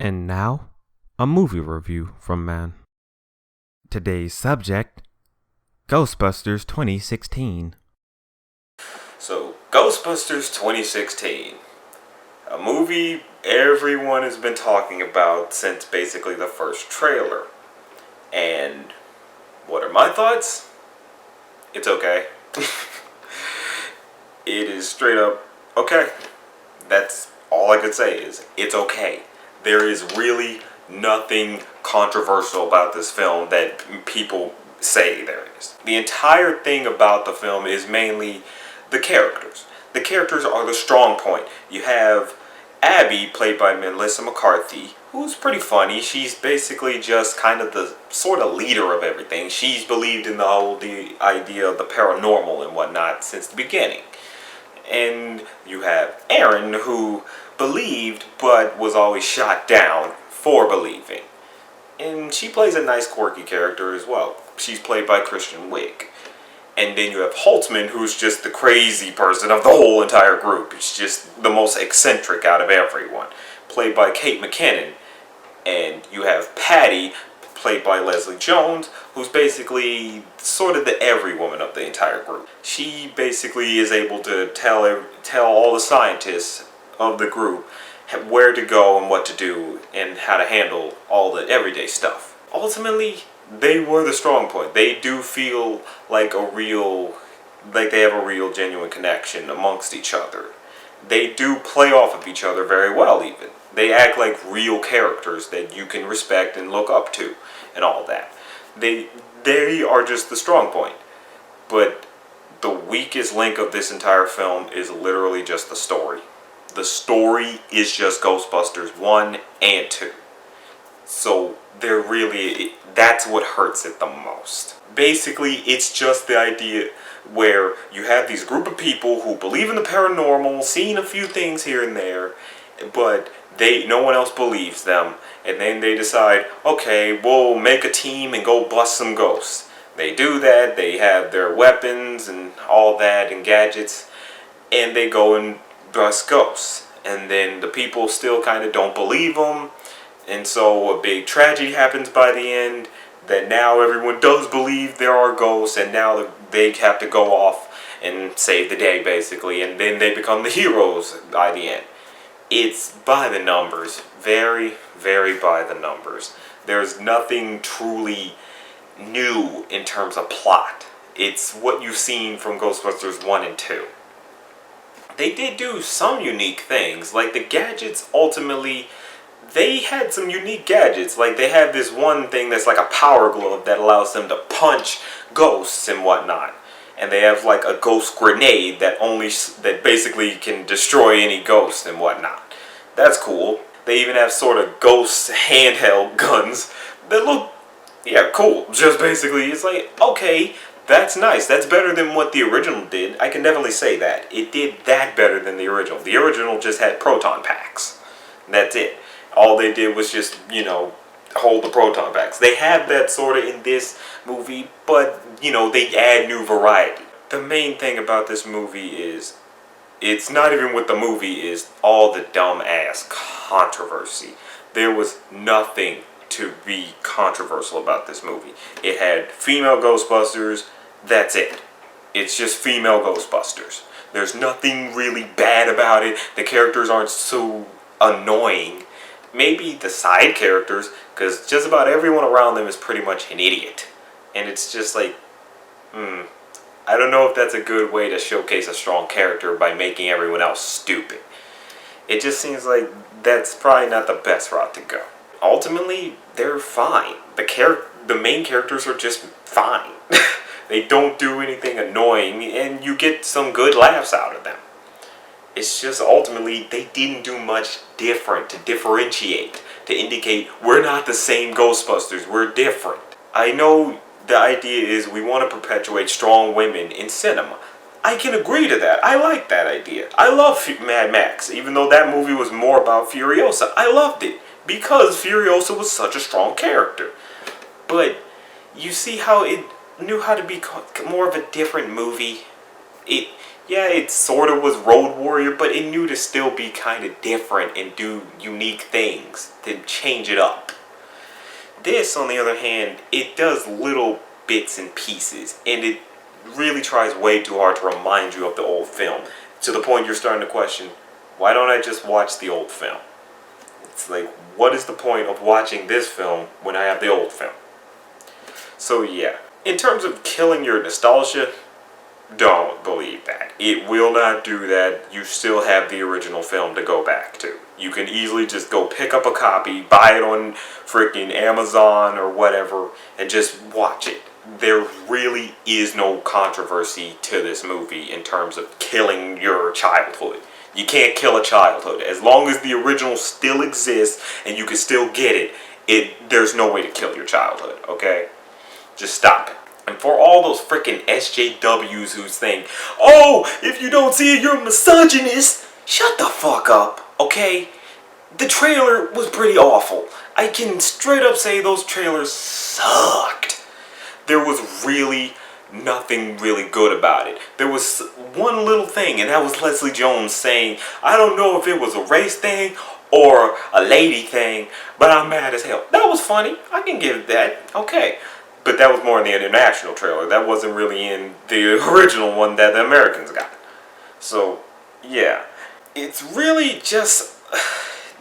And now, a movie review from Man. Today's subject, Ghostbusters 2016. So, Ghostbusters 2016, a movie everyone has been talking about since basically the first trailer. And what are my thoughts? It's okay. It is straight up okay. That's all I could say is it's okay. There is really nothing controversial about this film that people say there is. The entire thing about the film is mainly the characters. The characters are the strong point. You have Abby, played by Melissa McCarthy, who's pretty funny. She's basically just kind of the sort of leader of everything. She's believed in the idea of the paranormal and whatnot since the beginning. And you have Aaron, who believed but was always shot down for believing. And she plays a nice quirky character as well. She's played by Kristen Wiig. And then you have Holtzman, who's just the crazy person of the whole entire group. It's just the most eccentric out of everyone, played by Kate McKinnon. And you have Patty, played by Leslie Jones, who's basically sort of the every woman of the entire group. She basically is able to tell all the scientists of the group where to go and what to do and how to handle all the everyday stuff. Ultimately, they were the strong point. They do feel like they have a real genuine connection amongst each other. They do play off of each other very well even. They act like real characters that you can respect and look up to and all that. They are just the strong point. But the weakest link of this entire film is literally just the story. The story is just Ghostbusters 1 and 2. So that's what hurts it the most. Basically, it's just the idea where you have these group of people who believe in the paranormal, seeing a few things here and there, but no one else believes them, and then they decide, okay, we'll make a team and go bust some ghosts. They do that, they have their weapons and all that and gadgets, and they go and bust ghosts. And then the people still kind of don't believe them, and so a big tragedy happens by the end, that now everyone does believe there are ghosts, and now they have to go off and save the day, basically, and then they become the heroes by the end. It's by the numbers. Very, very by the numbers. There's nothing truly new in terms of plot. It's what you've seen from Ghostbusters 1 and 2. They did do some unique things, like the gadgets ultimately, they had some unique gadgets. Like they have this one thing that's like a power glove that allows them to punch ghosts and whatnot. And they have like a ghost grenade that basically can destroy any ghost and whatnot. That's cool. They even have sort of ghost handheld guns that look, cool. Just basically, it's like, okay, that's nice. That's better than what the original did. I can definitely say that. It did that better than the original. The original just had proton packs. That's it. All they did was just, hold the proton packs. They have that sort of in this movie, but, they add new variety. The main thing about this movie is, it's not even what the movie is, all the dumb-ass controversy. There was nothing to be controversial about this movie. It had female Ghostbusters, that's it. It's just female Ghostbusters. There's nothing really bad about it. The characters aren't so annoying. Maybe the side characters, because just about everyone around them is pretty much an idiot. And it's just like, I don't know if that's a good way to showcase a strong character by making everyone else stupid. It just seems like that's probably not the best route to go. Ultimately, they're fine. The main characters are just fine. They don't do anything annoying, and you get some good laughs out of them. It's just ultimately they didn't do much different to differentiate, to indicate we're not the same Ghostbusters, we're different. I know the idea is we want to perpetuate strong women in cinema. I can agree to that. I like that idea. I love Mad Max, even though that movie was more about Furiosa. I loved it because Furiosa was such a strong character. But you see how it knew how to be more of a different movie. It sort of was Road Warrior, but it knew to still be kind of different and do unique things to change it up. This, on the other hand, it does little bits and pieces, and it really tries way too hard to remind you of the old film, to the point you're starting to question, why don't I just watch the old film? It's like, what is the point of watching this film when I have the old film? So yeah, in terms of killing your nostalgia, don't believe that. It will not do that. You still have the original film to go back to. You can easily just go pick up a copy, buy it on freaking Amazon or whatever, and just watch it. There really is no controversy to this movie in terms of killing your childhood. You can't kill a childhood. As long as the original still exists and you can still get it, there's no way to kill your childhood, okay? Just stop it. And for all those freaking SJWs who think, oh, if you don't see it, you're a misogynist, shut the fuck up, okay? The trailer was pretty awful. I can straight up say those trailers sucked. There was really nothing really good about it. There was one little thing, and that was Leslie Jones saying, I don't know if it was a race thing or a lady thing, but I'm mad as hell. That was funny. I can give that. Okay. But that was more in the international trailer. That wasn't really in the original one that the Americans got. So, yeah. It's really just...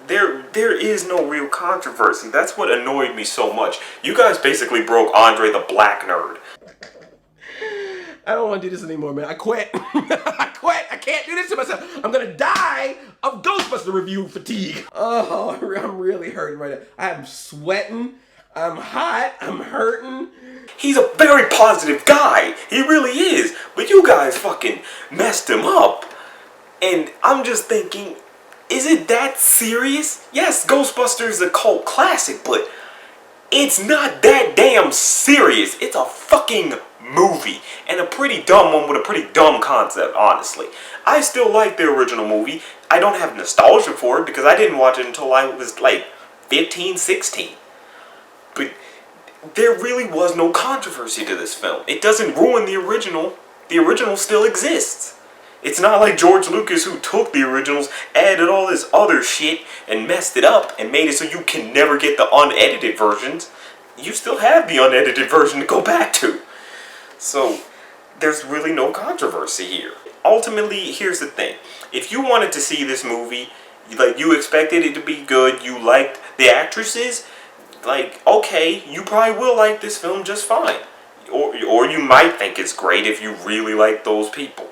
There is no real controversy. That's what annoyed me so much. You guys basically broke Andre the Black Nerd. I don't want to do this anymore, man. I quit. I quit. I can't do this to myself. I'm gonna die of Ghostbuster review fatigue. Oh, I'm really hurting right now. I'm sweating. I'm hot. I'm hurting. He's a very positive guy. He really is. But you guys fucking messed him up. And I'm just thinking, is it that serious? Yes, Ghostbusters is a cult classic, but it's not that damn serious. It's a fucking movie. And a pretty dumb one with a pretty dumb concept, honestly. I still like the original movie. I don't have nostalgia for it because I didn't watch it until I was like 15, 16. But there really was no controversy to this film. It doesn't ruin the original. The original still exists. It's not like George Lucas, who took the originals, added all this other shit and messed it up and made it so you can never get the unedited versions. You still have the unedited version to go back to. So there's really no controversy here. Ultimately, here's the thing. If you wanted to see this movie, like you expected it to be good, you liked the actresses, like, okay, you probably will like this film just fine. Or you might think it's great if you really like those people.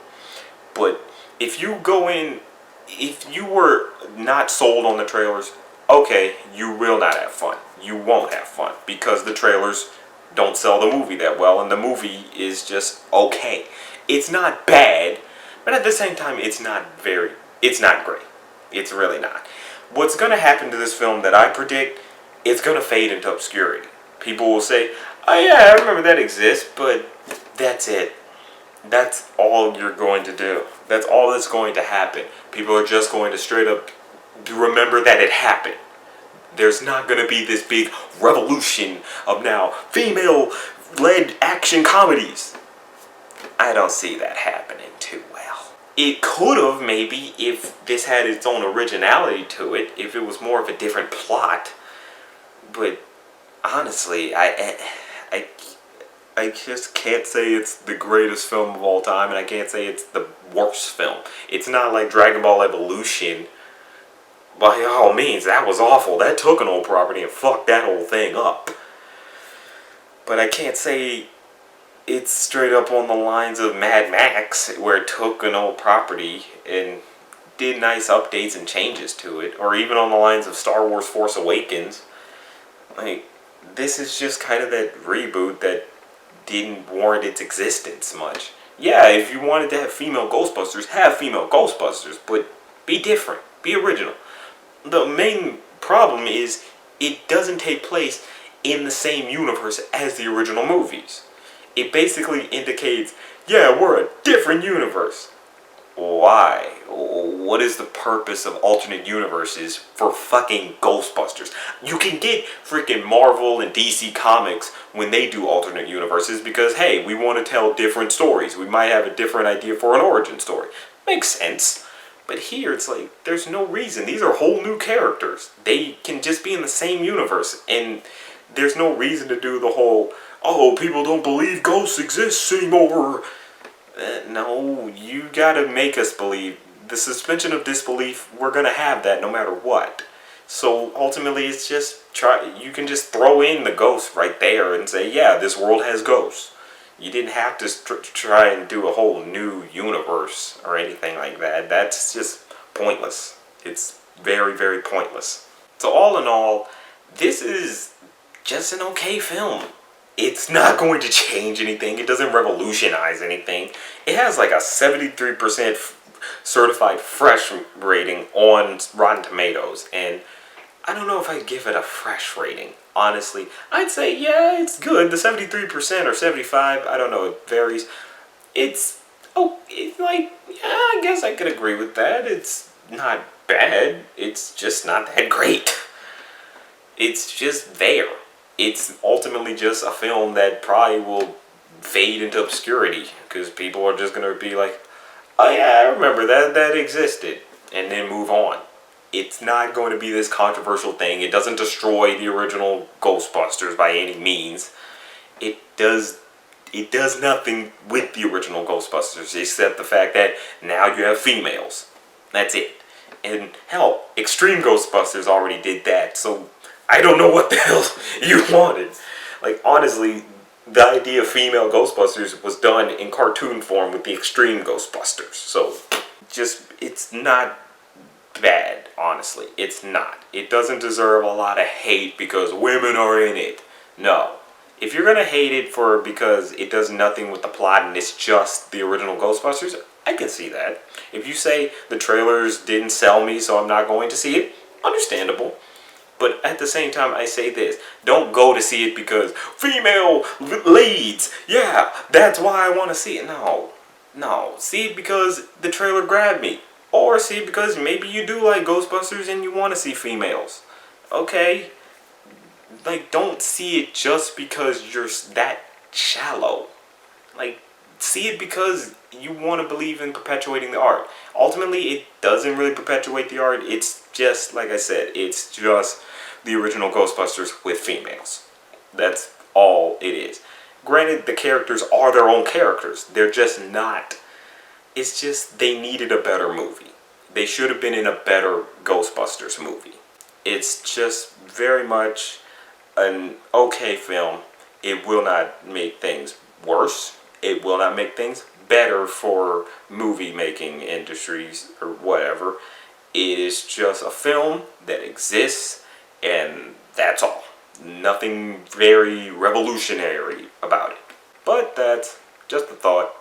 But if you go in, if you were not sold on the trailers, okay, you will not have fun. You won't have fun because the trailers don't sell the movie that well, and the movie is just okay. It's not bad, but at the same time, it's not great. It's really not. What's going to happen to this film that I predict, it's going to fade into obscurity. People will say, oh yeah, I remember that exists, but that's it. That's all you're going to do. That's all that's going to happen. People are just going to straight up remember that it happened. There's not going to be this big revolution of now female-led action comedies. I don't see that happening too well. It could have, maybe, if this had its own originality to it, if it was more of a different plot. But honestly, I just can't say it's the greatest film of all time, and I can't say it's the worst film. It's not like Dragon Ball Evolution. By all means, that was awful. That took an old property and fucked that whole thing up. But I can't say it's straight up on the lines of Mad Max, where it took an old property and did nice updates and changes to it. Or even on the lines of Star Wars Force Awakens. Like, this is just kind of that reboot that didn't warrant its existence much. Yeah, if you wanted to have female Ghostbusters, have female Ghostbusters, but be different, be original. The main problem is it doesn't take place in the same universe as the original movies. It basically indicates, yeah, we're a different universe. Why? What is the purpose of alternate universes for fucking Ghostbusters? You can get freaking Marvel and DC Comics when they do alternate universes because, hey, we want to tell different stories. We might have a different idea for an origin story. Makes sense. But here it's like there's no reason. These are whole new characters. They can just be in the same universe, and there's no reason to do the whole, oh, people don't believe ghosts exist anymore. No, you gotta make us believe. The suspension of disbelief, we're gonna have that no matter what. So ultimately, it's just you can just throw in the ghosts right there and say, yeah, this world has ghosts. You didn't have to try and do a whole new universe or anything like that. That's just pointless. It's very, very pointless. So all in all, this is just an okay film. It's not going to change anything. It doesn't revolutionize anything. It has like a 73% certified fresh rating on Rotten Tomatoes, and I don't know if I'd give it a fresh rating. Honestly, I'd say yeah, it's good. The 73% or 75, I don't know, it varies. It's like, yeah, I guess I could agree with that. It's not bad. It's just not that great. It's just there. It's ultimately just a film that probably will fade into obscurity because people are just going to be like, oh yeah, I remember that existed, and then move on. It's not going to be this controversial thing. It doesn't destroy the original Ghostbusters by any means. It does nothing with the original Ghostbusters except the fact that now you have females. That's it. And hell, Extreme Ghostbusters already did that, so I don't know what the hell you wanted. Like, honestly, the idea of female Ghostbusters was done in cartoon form with the Extreme Ghostbusters. So, it's not bad, honestly. It's not. It doesn't deserve a lot of hate because women are in it. No. If you're going to hate it because it does nothing with the plot and it's just the original Ghostbusters, I can see that. If you say the trailers didn't sell me so I'm not going to see it, understandable. But at the same time, I say this. Don't go to see it because female leads. Yeah, that's why I want to see it. No. See it because the trailer grabbed me. Or see it because maybe you do like Ghostbusters and you want to see females. Okay? Like, don't see it just because you're that shallow. Like, see it because you want to believe in perpetuating the art. Ultimately, it doesn't really perpetuate the art. It's just, like I said, it's just the original Ghostbusters with females. That's all it is. Granted, the characters are their own characters. They're just not. It's just they needed a better movie. They should have been in a better Ghostbusters movie. It's just very much an okay film. It will not make things worse. It will not make things better for movie making industries or whatever. It is just a film that exists, and that's all. Nothing very revolutionary about it. But that's just a thought.